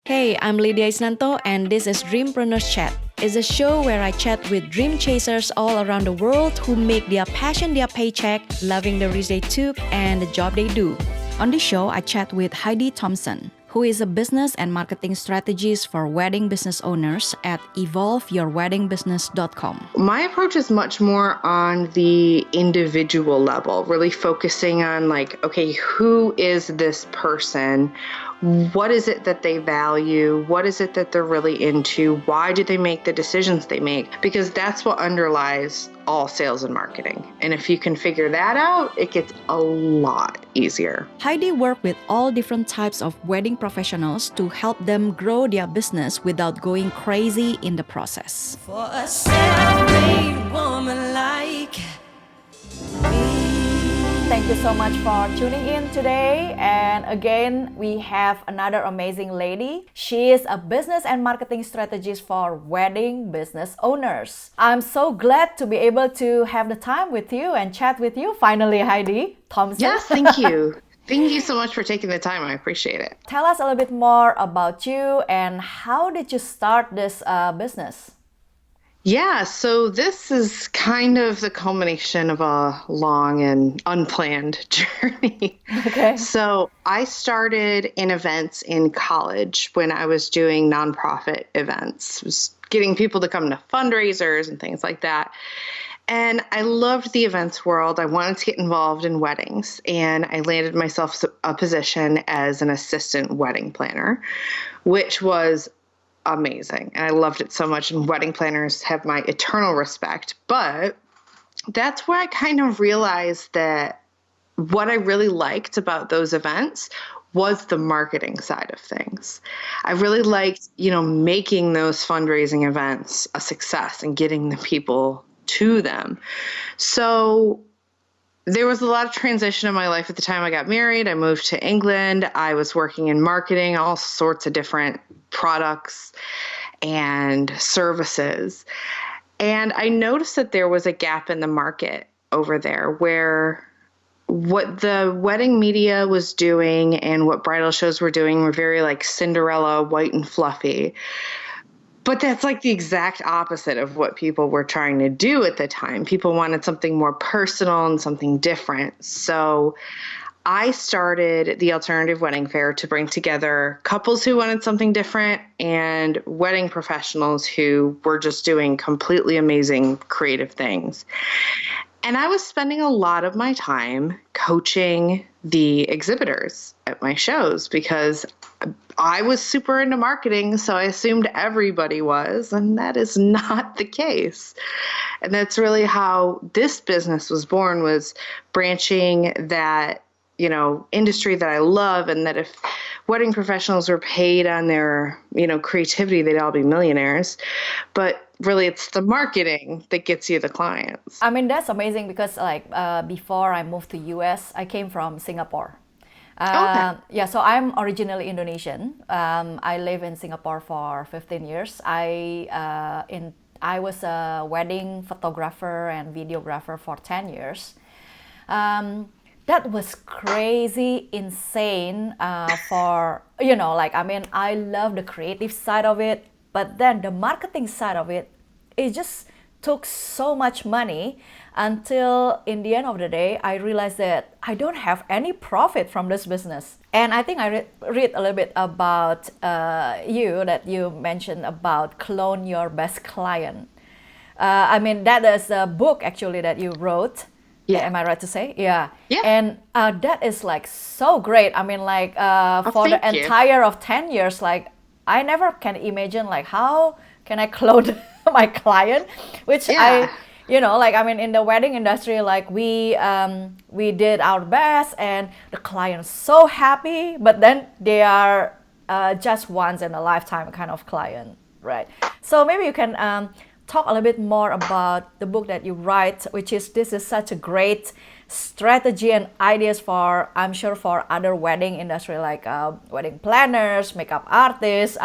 Hey, I'm Lydia Isnanto, and this is Dreampreneurs Chat. It's a show where I chat with dream chasers all around the world who make their passion their paycheck, loving the risk they took, and the job they do. On this show, I chat with Heidi Thompson, who is a business and marketing strategist for wedding business owners at evolveyourweddingbusiness.com. My approach is much more on the individual level, really focusing on okay, who is this person? What is it that they value? What is it that they're really into? Why do they make the decisions they make? Because that's what underlies all sales and marketing. And if you can figure that out, it gets a lot easier. Heidi worked with all different types of wedding professionals to help them grow their business without going crazy in the process. For a self-made woman like me. Thank you so much for tuning in today. And again, we have another amazing lady. She is a business and marketing strategist for wedding business owners. I'm so glad to be able to have the time with you and chat with you finally, Heidi Thompson. Yes, thank you. Thank you so much for taking the time. I appreciate it. Tell us a little bit more about you and how did you start this business? Yeah, so this is kind of the culmination of a long and unplanned journey. Okay. So I started in events in college when I was doing nonprofit events, was getting people to come to fundraisers and things like that. And I loved the events world. I wanted to get involved in weddings, and I landed myself a position as an assistant wedding planner, which was amazing. And I loved it so much. And wedding planners have my eternal respect. But that's where I kind of realized that what I really liked about those events was the marketing side of things. I really liked, making those fundraising events a success and getting the people to them. So there was a lot of transition in my life at the time I got married. I moved to England. I was working in marketing, all sorts of different products and services. And I noticed that there was a gap in the market over there where what the wedding media was doing and what bridal shows were doing were very Cinderella, white and fluffy. But that's the exact opposite of what people were trying to do at the time. People wanted something more personal and something different. So I started the Alternative Wedding Fair to bring together couples who wanted something different and wedding professionals who were just doing completely amazing creative things. And I was spending a lot of my time coaching the exhibitors at my shows because I was super into marketing, so I assumed everybody was, and that is not the case. And that's really how this business was born, was branching that, industry that I love, and that if wedding professionals were paid on their, creativity, they'd all be millionaires. But really, it's the marketing that gets you the clients. I mean, that's amazing because before I moved to US, I came from Singapore. Okay. Yeah, so I'm originally Indonesian. I live in Singapore for 15 years. I was a wedding photographer and videographer for 10 years. That was crazy, insane I love the creative side of it, but then the marketing side of it, it just took so much money until in the end of the day, I realized that I don't have any profit from this business. And I think I read a little bit about you, that you mentioned about clone your best client. That is a book actually that you wrote. Yeah. Am I right to say? Yeah. Yeah. And that is so great. For the entire of 10 years, I never can imagine how can I clone my client, which Yeah. in the wedding industry, we did our best and the client's so happy, but then they are just once in a lifetime kind of client, right? So maybe you can talk a little bit more about the book that you write, this is such a great strategy and ideas for, I'm sure, for other wedding industry, wedding planners, makeup artists,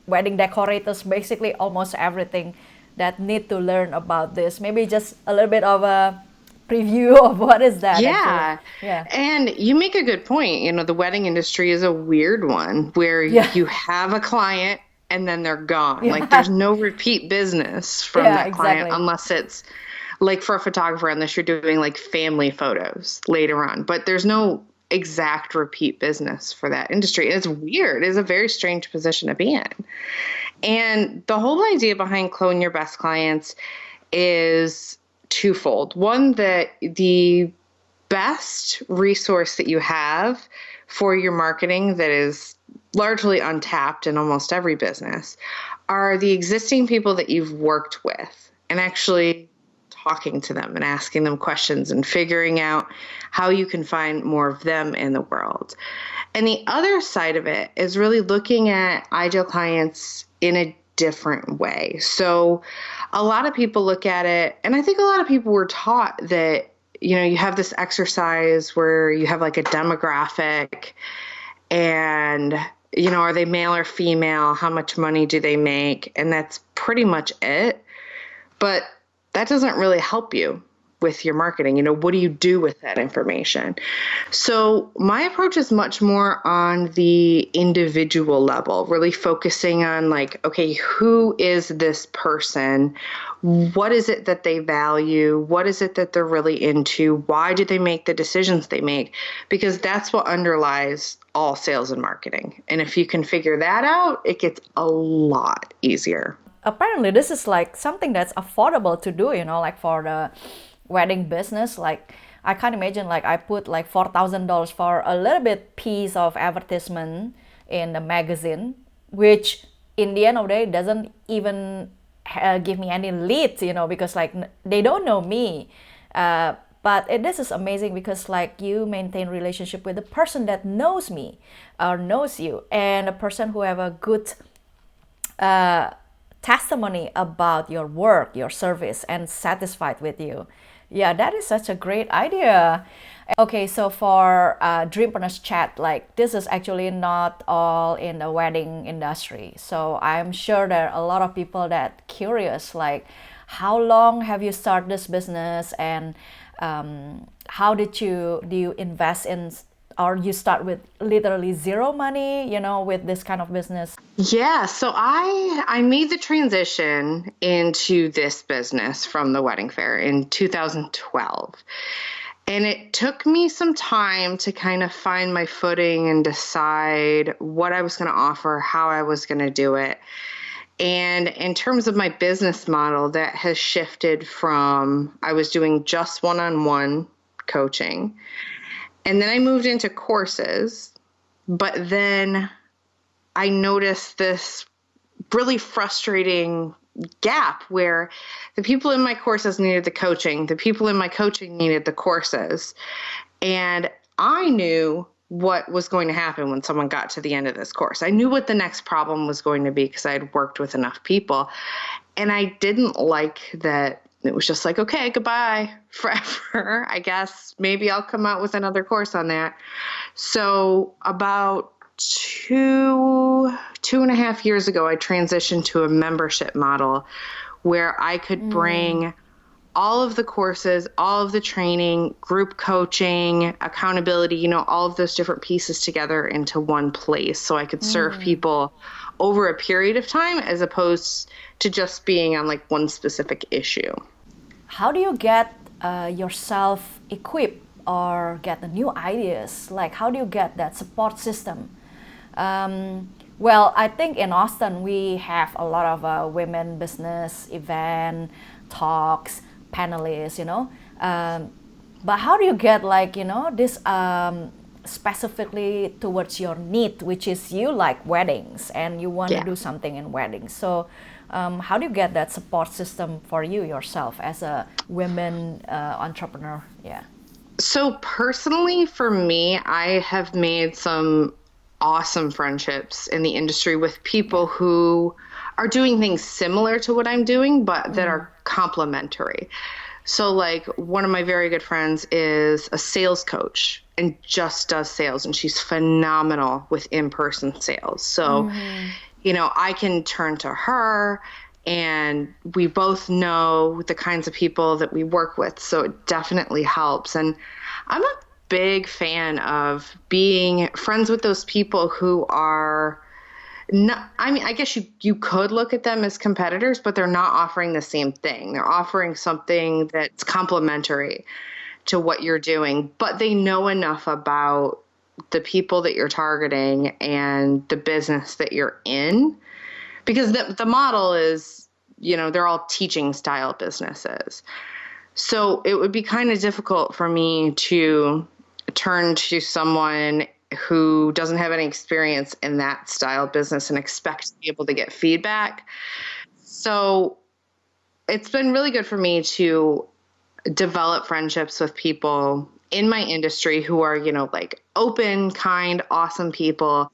wedding decorators, basically almost everything that need to learn about this. Maybe just a little bit of a preview of what is that actually. Yeah. Yeah. And you make a good point. You know, the wedding industry is a weird one where Yeah. you have a client and then they're gone. Like there's Yeah. no repeat business from Yeah, that client exactly. unless it's like for a photographer, unless you're doing like family photos later on. But there's no exact repeat business for that industry. It's weird. It's a very strange position to be in. And the whole idea behind Clone Your Best Clients is twofold. One, that the best resource that you have for your marketing that is largely untapped in almost every business are the existing people that you've worked with, and actually talking to them and asking them questions and figuring out how you can find more of them in the world. And the other side of it is really looking at ideal clients in a different way. So a lot of people look at it, and I think a lot of people were taught that, you know, you have this exercise where you have like a demographic and, you know, are they male or female? How much money do they make? And that's pretty much it. But that doesn't really help you with your marketing. You know, what do you do with that information? So my approach is much more on the individual level, really focusing on like, okay, who is this person? What is it that they value? What is it that they're really into? Why do they make the decisions they make? Because that's what underlies all sales and marketing. And if you can figure that out, it gets a lot easier. Apparently this is like something that's affordable to do, like for the wedding business. Like I can't imagine like I put like $4,000 for a little bit piece of advertisement in the magazine, which in the end of the day doesn't even give me any leads, because like they don't know me. But this is amazing because like you maintain relationship with the person that knows me or knows you, and a person who have a good testimony about your work, your service, and satisfied with you. Yeah, that is such a great idea. Okay, so for Dreampreneurs chat, like this is actually not all in the wedding industry. So I'm sure there are a lot of people that curious, like how long have you started this business, and how do you invest in, or you start with literally zero money, with this kind of business? Yeah, so I made the transition into this business from the wedding fair in 2012. And it took me some time to kind of find my footing and decide what I was going to offer, how I was going to do it. And in terms of my business model, that has shifted from I was doing just one-on-one coaching. And then I moved into courses, but then I noticed this really frustrating gap where the people in my courses needed the coaching, the people in my coaching needed the courses. And I knew what was going to happen when someone got to the end of this course. I knew what the next problem was going to be because I had worked with enough people. And I didn't like that it was just like, okay, goodbye forever. I guess maybe I'll come out with another course on that. So about 2.5 years ago, I transitioned to a membership model where I could bring all of the courses, all of the training, group coaching, accountability, all of those different pieces together into one place so I could serve people over a period of time as opposed to just being on like one specific issue. How do you get yourself equipped or get the new ideas? Like, how do you get that support system? Well, I think in Austin we have a lot of women business event talks, panelists, but how do you get like this specifically towards your need, which is you like weddings and you want to do something in weddings? So how do you get that support system for you yourself as a women entrepreneur? Yeah. So personally, for me, I have made some awesome friendships in the industry with people who are doing things similar to what I'm doing, but that are complementary. So like one of my very good friends is a sales coach and just does sales, and she's phenomenal with in-person sales. So, I can turn to her and we both know the kinds of people that we work with, so it definitely helps. And I'm a big fan of being friends with those people who are not, I mean, I guess you could look at them as competitors, but they're not offering the same thing. They're offering something that's complementary to what you're doing, but they know enough about the people that you're targeting and the business that you're in, because the model is, they're all teaching style businesses. So it would be kind of difficult for me to turn to someone who doesn't have any experience in that style business and expect to be able to get feedback. So it's been really good for me to develop friendships with people in my industry who are, like open, kind, awesome people,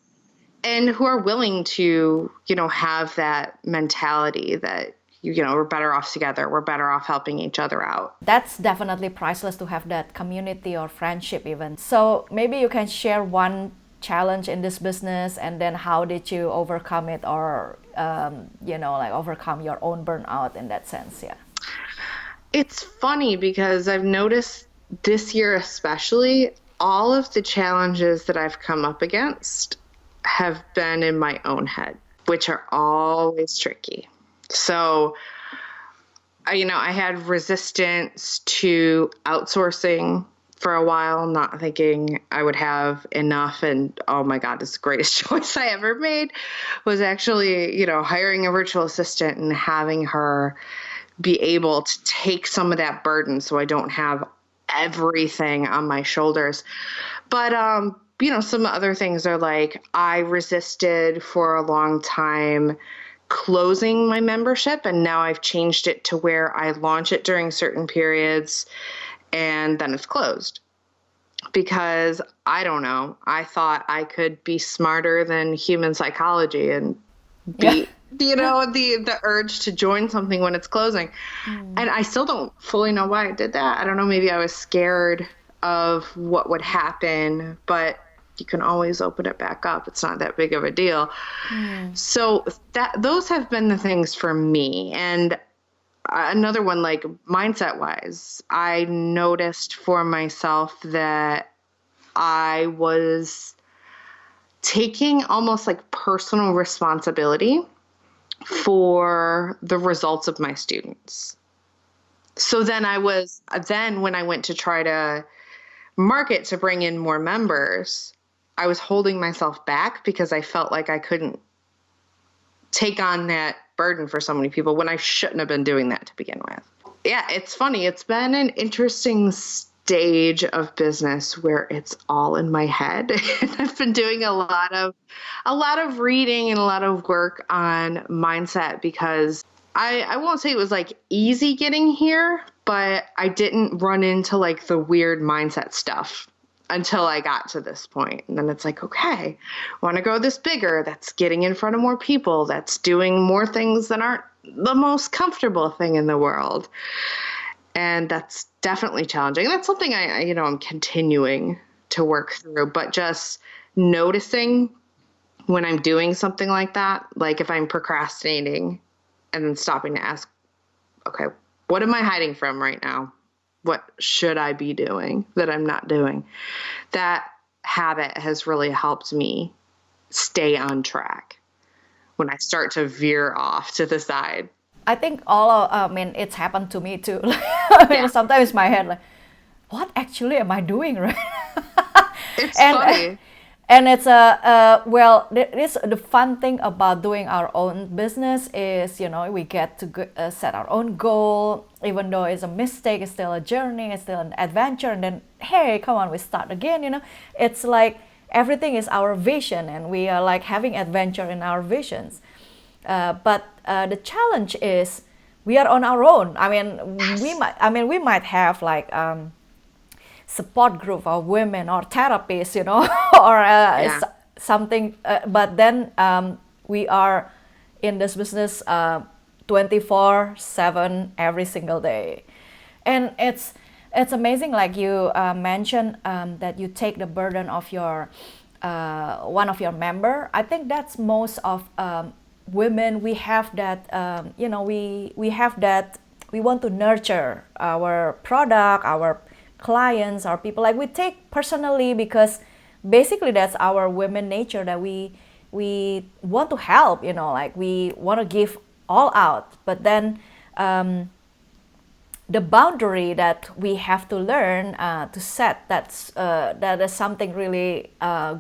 and who are willing to, have that mentality that, we're better off together. We're better off helping each other out. That's definitely priceless to have that community or friendship even. So maybe you can share one challenge in this business, and then how did you overcome it, or, like overcome your own burnout in that sense, yeah. It's funny because I've noticed this year especially, all of the challenges that I've come up against have been in my own head, which are always tricky. So, I had resistance to outsourcing for a while, not thinking I would have enough. And oh my God, it's the greatest choice I ever made was actually, hiring a virtual assistant and having her be able to take some of that burden so I don't have everything on my shoulders. But, some other things are like, I resisted for a long time closing my membership, and now I've changed it to where I launch it during certain periods and then it's closed. Because I don't know, I thought I could be smarter than human psychology and be the urge to join something when it's closing. And I still don't fully know why I did that. I don't know, maybe I was scared of what would happen, but you can always open it back up. It's not that big of a deal. So those have been the things for me. And another one, like mindset wise, I noticed for myself that I was taking almost like personal responsibility for the results of my students. So then when I went to try to market to bring in more members, I was holding myself back because I felt like I couldn't take on that burden for so many people when I shouldn't have been doing that to begin with. Yeah, it's funny. It's been an interesting stage of business where it's all in my head. I've been doing a lot of reading and a lot of work on mindset, because I won't say it was like easy getting here, but I didn't run into like the weird mindset stuff until I got to this point. And then it's like, okay, I want to go this bigger. That's getting in front of more people. That's doing more things that aren't the most comfortable thing in the world. And that's definitely challenging. That's something I'm continuing to work through, but just noticing when I'm doing something like that, like if I'm procrastinating, and then stopping to ask, okay, what am I hiding from right now? What should I be doing that I'm not doing? That habit has really helped me stay on track when I start to veer off to the side. I think it's happened to me too. Sometimes my head like, what actually am I doing right? It's funny. And it's the fun thing about doing our own business is, we get to set our own goal. Even though it's a mistake, it's still a journey, it's still an adventure. And then, hey, come on, we start again, It's like everything is our vision, and we are like having adventure in our visions. But the challenge is we are on our own. We might have like support group or women or therapists, or something. But then we are in this business 24/7 every single day, and it's amazing. Like you mentioned that you take the burden of your one of your member. I think that's most of women, we have that, we have that, we want to nurture our product, our clients, our people. Like we take personally because basically that's our women nature, that we want to help, like we want to give all out. But then the boundary that we have to learn to set, that is something really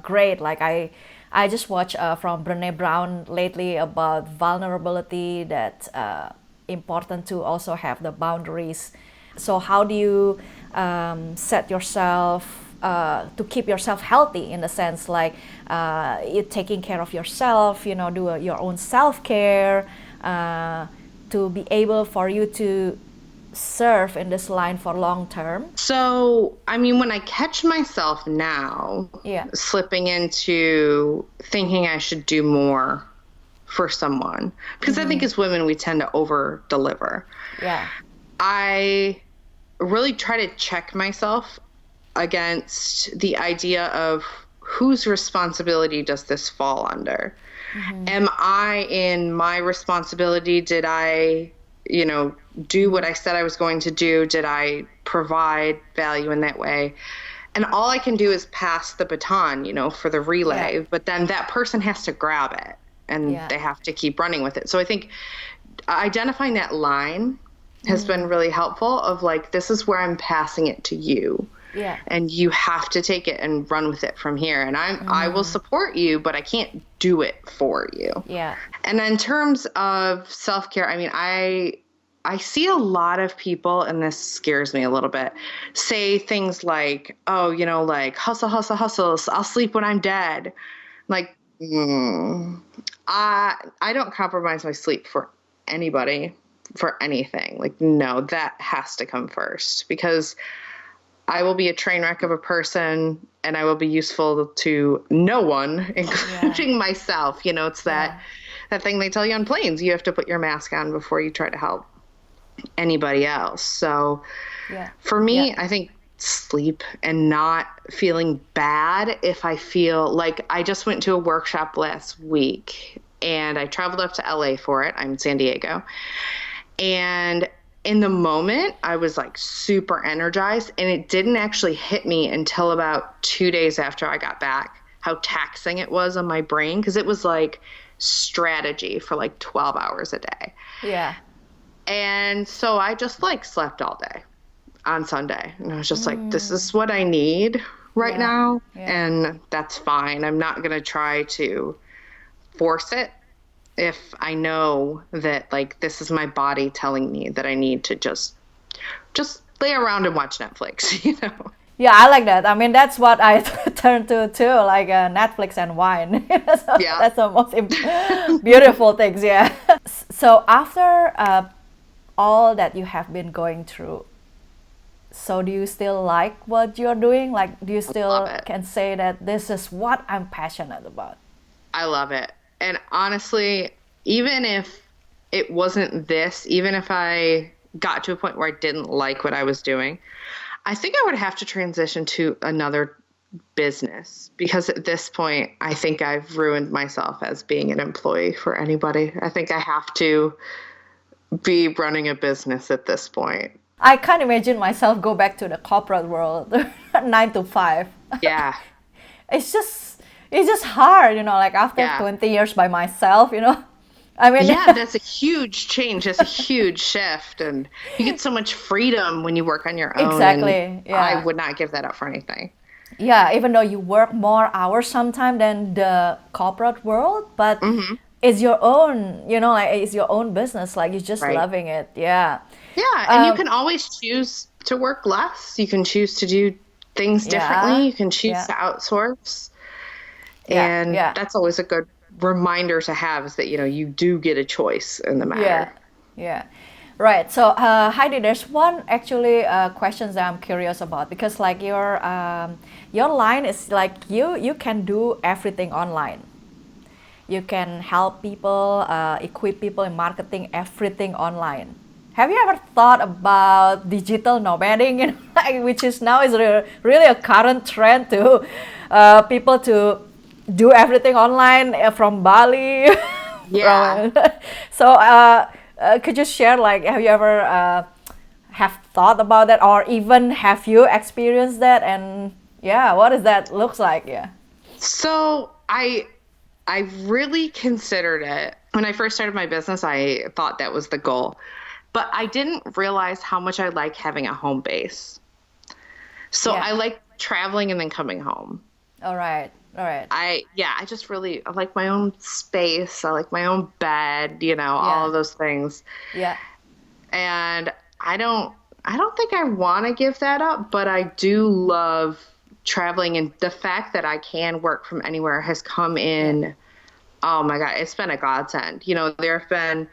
great. Like I just watched from Brené Brown lately about vulnerability, that important to also have the boundaries. So how do you set yourself to keep yourself healthy, in the sense like you taking care of yourself, do your own self-care, to be able for you to serve in this line for long term? So, I mean, when I catch myself now slipping into thinking I should do more for someone, because I think as women, we tend to over deliver. Yeah. I really try to check myself against the idea of whose responsibility does this fall under? Am I in my responsibility? Did I, do what I said I was going to do? Did I provide value in that way? And all I can do is pass the baton, for the relay, but then that person has to grab it and they have to keep running with it. So I think identifying that line has been really helpful, of like, this is where I'm passing it to you. Yeah. And you have to take it and run with it from here. And I will support you, but I can't do it for you. Yeah. And in terms of self-care, I mean, I see a lot of people, and this scares me a little bit, say things like, oh, like hustle, hustle, hustle. I'll sleep when I'm dead. Like, I don't compromise my sleep for anybody, for anything. Like, no, that has to come first, because I will be a train wreck of a person and I will be useful to no one, including myself. It's that thing they tell you on planes. You have to put your mask on before you try to help anybody else. So for me, I think sleep and not feeling bad if I feel like, I just went to a workshop last week and I traveled up to LA for it. I'm in San Diego. And in the moment, I was like super energized, and it didn't actually hit me until about 2 days after I got back how taxing it was on my brain, because it was like strategy for like 12 hours a day. Yeah. And so I just like slept all day on Sunday, and I was just like, this is what I need right now, and that's fine. I'm not going to try to force it. If I know that, like, this is my body telling me that I need to just lay around and watch Netflix, Yeah, I like that. I mean, that's what I turn to too, like Netflix and wine. So that's the most beautiful things, So after all that you have been going through, so do you still like what you're doing? Like, do you still can say that this is what I'm passionate about? I love it. And honestly, even if it wasn't this, even if I got to a point where I didn't like what I was doing, I think I would have to transition to another business, because at this point, I think I've ruined myself as being an employee for anybody. I think I have to be running a business at this point. I can't imagine myself go back to the corporate world, 9 to 5. Yeah. It's just hard, like after 20 years by myself, I mean, that's a huge change. That's a huge shift. And you get so much freedom when you work on your own. Exactly. I would not give that up for anything. Yeah, even though you work more hours sometimes than the corporate world, but it's your own, like it's your own business. Like you're just loving it. Yeah. Yeah. And you can always choose to work less. You can choose to do things differently. You can choose to outsource. And that's always a good reminder to have, is that, you do get a choice in the matter. Yeah. Right. So, Heidi, there's one actually questions that I'm curious about, because like your line is like you can do everything online. You can help people, equip people in marketing, everything online. Have you ever thought about digital nomading, which is now is really a current trend to people to do everything online from Bali? Yeah. So, could you share, like, have you ever have thought about that, or even have you experienced that? And yeah, what does that looks like? Yeah. So I really considered it. When I first started my business, I thought that was the goal. But I didn't realize how much I like having a home base. So Yeah. I like traveling and then coming home. All right. All right. I just really, I like my own space. I like my own bed, all Yeah. of those things. Yeah. And I don't think I want to give that up, but I do love traveling, and the fact that I can work from anywhere has come Yeah. in. Oh my God, it's been a godsend. There have been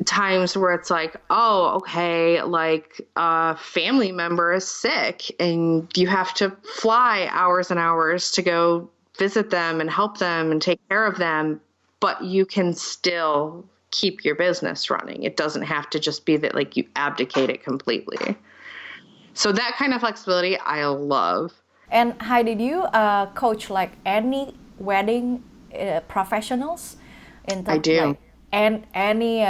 times where it's like, oh, okay, like a family member is sick and you have to fly hours and hours to go visit them and help them and take care of them, but you can still keep your business running. It doesn't have to just be that like you abdicate it completely. So that kind of flexibility I love. And Heidi, did you coach like any wedding professionals in I the do. like and any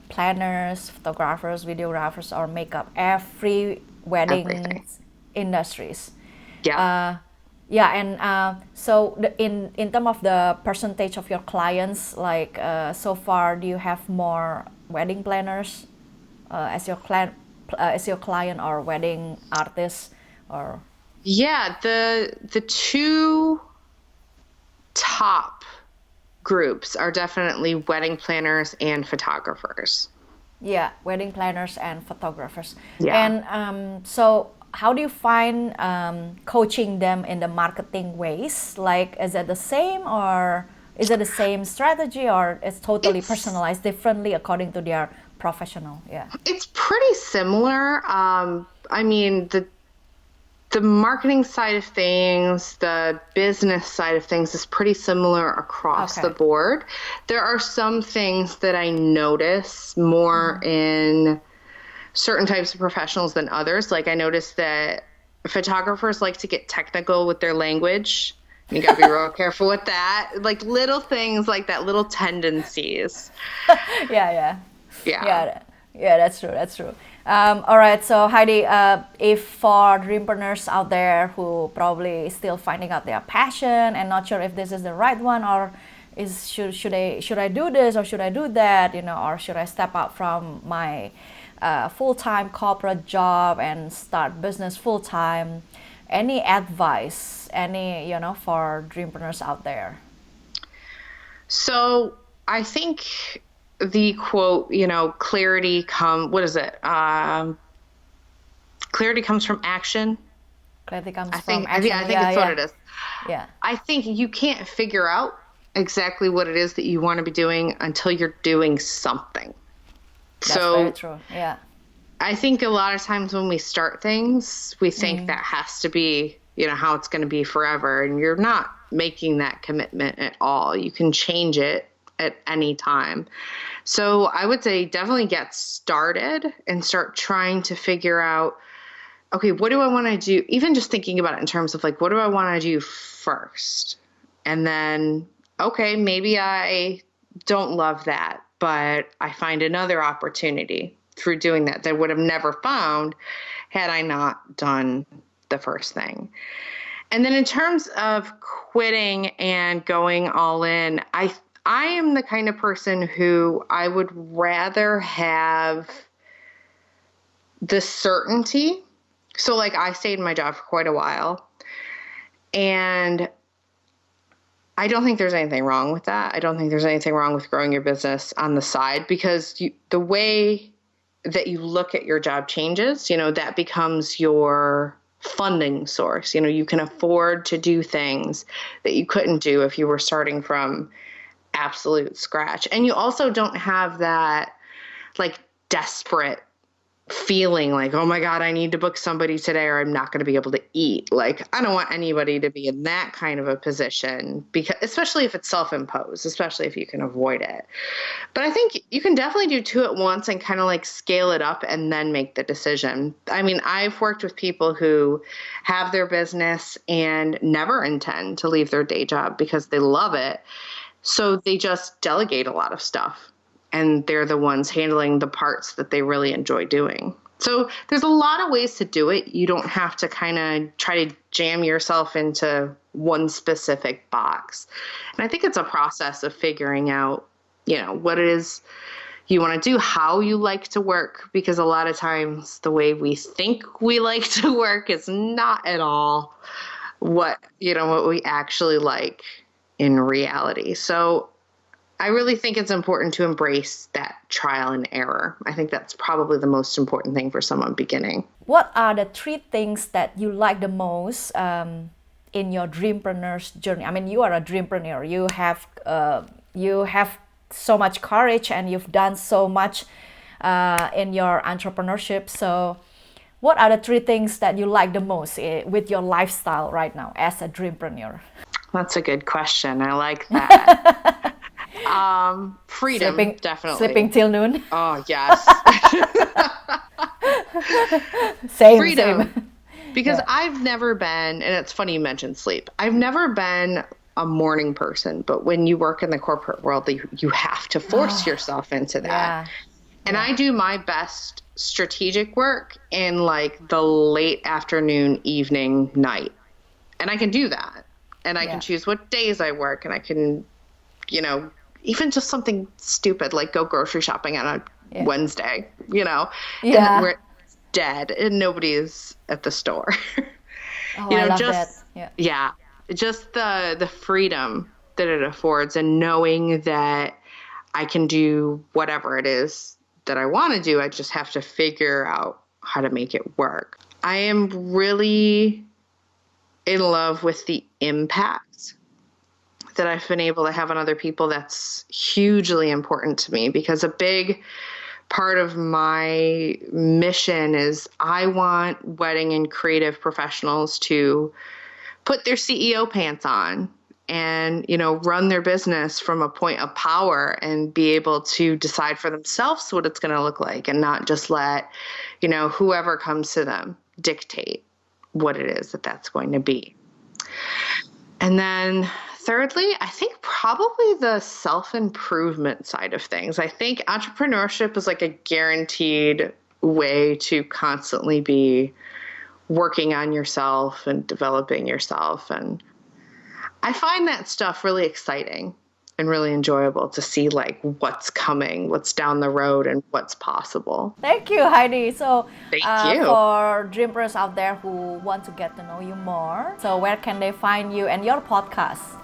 planners, photographers, videographers, or makeup, every wedding Everything. industries? Yeah. Yeah, and so in terms of the percentage of your clients, like so far, do you have more wedding planners as your client, or wedding artists, or Yeah, the two top groups are definitely wedding planners and photographers. yeah, wedding planners and photographers. Yeah. And so how do you find coaching them in the marketing ways? Like, is it the same, or is it the same strategy, or it's totally It's personalized differently according to their professional? Yeah. it's pretty similar. I mean, the marketing side of things, the business side of things is pretty similar across the Okay. board. There are some things that I notice more in certain types of professionals than others. Like I noticed that photographers like to get technical with their language. You gotta be real careful with that. Like little things like that, little tendencies. Yeah, yeah, Yeah. yeah, yeah. That's true. That's true. All right. So Heidi, if for dreampreneurs out there who probably still finding out their passion and not sure if this is the right one, or is should I do this, or should I do that, or should I step out from my full-time corporate job and start business full-time? Any advice, any for dreampreneurs out there? So I think the quote, clarity what is it? Clarity comes from action. Clarity comes I from think I think action. I think Yeah, it's what yeah, it is. yeah. I think you can't figure out exactly what it is that you want to be doing until you're doing something. That's very So true. Yeah. I think a lot of times when we start things, we think that has to be, how it's going to be forever. And you're not making that commitment at all. You can change it at any time. So I would say definitely get started and start trying to figure out, okay, what do I want to do? Even just thinking about it in terms of like, what do I want to do first? And then, okay, maybe I don't love that, but I find another opportunity through doing that I would have never found had I not done the first thing. And then in terms of quitting and going all in, I am the kind of person who I would rather have the certainty. So like I stayed in my job for quite a while, and I don't think there's anything wrong with that. I don't think there's anything wrong with growing your business on the side, because the way that you look at your job changes, that becomes your funding source. You can afford to do things that you couldn't do if you were starting from absolute scratch. And you also don't have that like desperate feeling like, oh my God, I need to book somebody today or I'm not going to be able to eat. Like, I don't want anybody to be in that kind of a position, because especially if it's self-imposed, especially if you can avoid it. But I think you can definitely do two at once and kind of like scale it up and then make the decision. I mean, I've worked with people who have their business and never intend to leave their day job because they love it. So they just delegate a lot of stuff, and they're the ones handling the parts that they really enjoy doing. So there's a lot of ways to do it. You don't have to kind of try to jam yourself into one specific box. And I think it's a process of figuring out, what it is you want to do, how you like to work, because a lot of times the way we think we like to work is not at all what we actually like in reality. So I really think it's important to embrace that trial and error. I think that's probably the most important thing for someone beginning. What are the 3 things that you like the most in your Dreampreneur's journey? I mean, you are a Dreampreneur. You have so much courage, and you've done so much in your entrepreneurship. So what are the 3 things that you like the most with your lifestyle right now as a Dreampreneur? That's a good question. I like that. Freedom, definitely. Sleeping till noon. Oh, yes. Freedom. Because I've never been, and it's funny you mentioned sleep, I've never been a morning person, but when you work in the corporate world, you have to force yourself into that. Yeah. And I do my best strategic work in like the late afternoon, evening, night. And I can do that. And I can choose what days I work, and I can, even just something stupid like go grocery shopping on a Wednesday, and where it's dead and nobody's at the store. I love that. Yeah. Just the freedom that it affords, and knowing that I can do whatever it is that I want to do. I just have to figure out how to make it work. I am really in love with the impact that I've been able to have on other people. That's hugely important to me, because a big part of my mission is I want wedding and creative professionals to put their CEO pants on and, run their business from a point of power and be able to decide for themselves what it's going to look like, and not just let, whoever comes to them dictate what it is that's going to be. And then thirdly, I think probably the self-improvement side of things. I think entrepreneurship is like a guaranteed way to constantly be working on yourself and developing yourself. And I find that stuff really exciting and really enjoyable to see like what's coming, what's down the road, and what's possible. Thank you, Heidi. So Thank you. For Dreamers out there who want to get to know you more, so where can they find you and your podcast?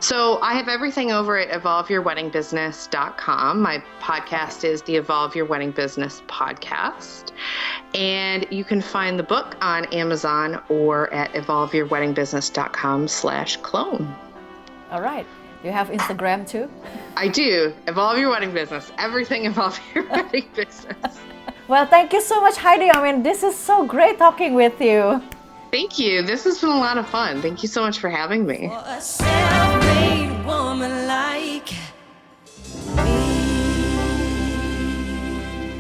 So I have everything over at evolveyourweddingbusiness.com. My podcast is the Evolve Your Wedding Business podcast. And you can find the book on Amazon or at evolveyourweddingbusiness.com/clone. All right. You have Instagram too? I do. Evolve Your Wedding Business. Everything Evolve Your Wedding Business. Well, thank you so much, Heidi. I mean, this is so great talking with you. Thank you. This has been a lot of fun. Thank you so much for having me. For a self-made woman like me.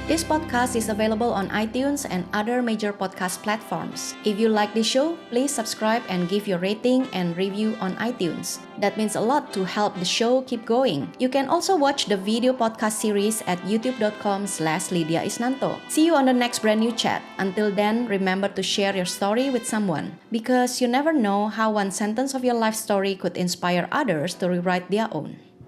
This podcast is available on iTunes and other major podcast platforms. If you like this show, please subscribe and give your rating and review on iTunes. That means a lot to help the show keep going. You can also watch the video podcast series at youtube.com/Lydia Isnanto. See you on the next brand new chat. Until then, remember to share your story with someone, because you never know how one sentence of your life story could inspire others to rewrite their own.